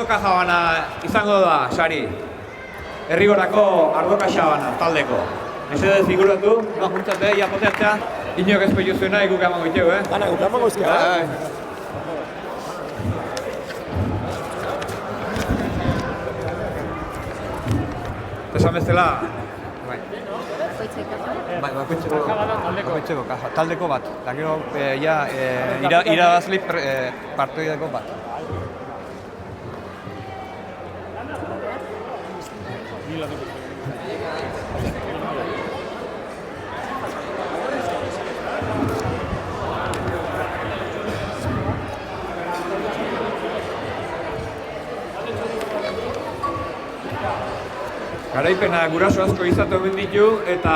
kaja bana izango da, sari. Herrigorako ardo kaxa bana, taldeko. Mesedez figuratu, no, juntzate, ia poteatzea. Inok ez peio zuena, guk emango iteu, Gana, guk emango izkera. Esan bezala, Bakoitzeko kaja, taldeko bat. Eta gero, irabazli partidoideko bat. Garaipena guraso asko izatu egin ditu eta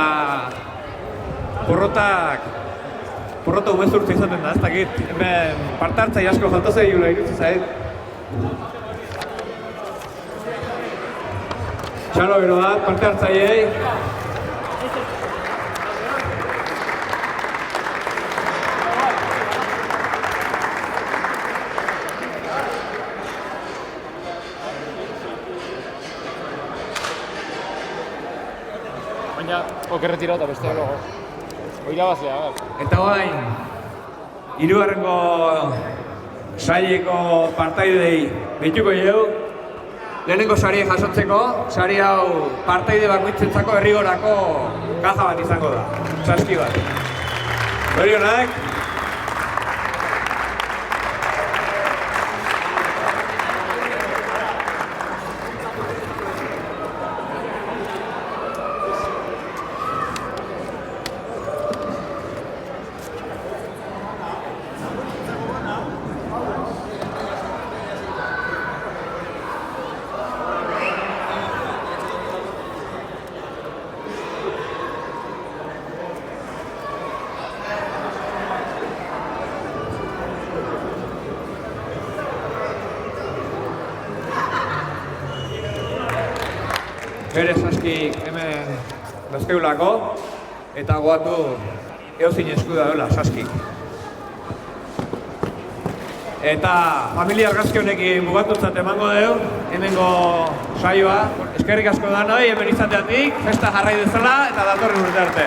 porrota umezurtza izaten da, ez dakit, hemen parte hartzai asko falta zaigula irutzi zait. Txalo bero bat, parte hartzaiei. Baina, okerretira eta beste dago. Oira bazlea, Eta bain, hirugarrengo saileko partaidei behituko jau. Lehenengo sari jasotzeko, sari hau partaide bakoitzentzako herrigorako kaja bat izango da. Saski bat. Zorionak. Bere saskik hemen dazkeulako eta goatu eozin eskuda dela saskik. Eta familia argazki honekin bugatutzat emango dugu, hemengo saioa. Eskerrik asko da noi, hemen izateatik, festa jarrai dezala eta datorren urte arte.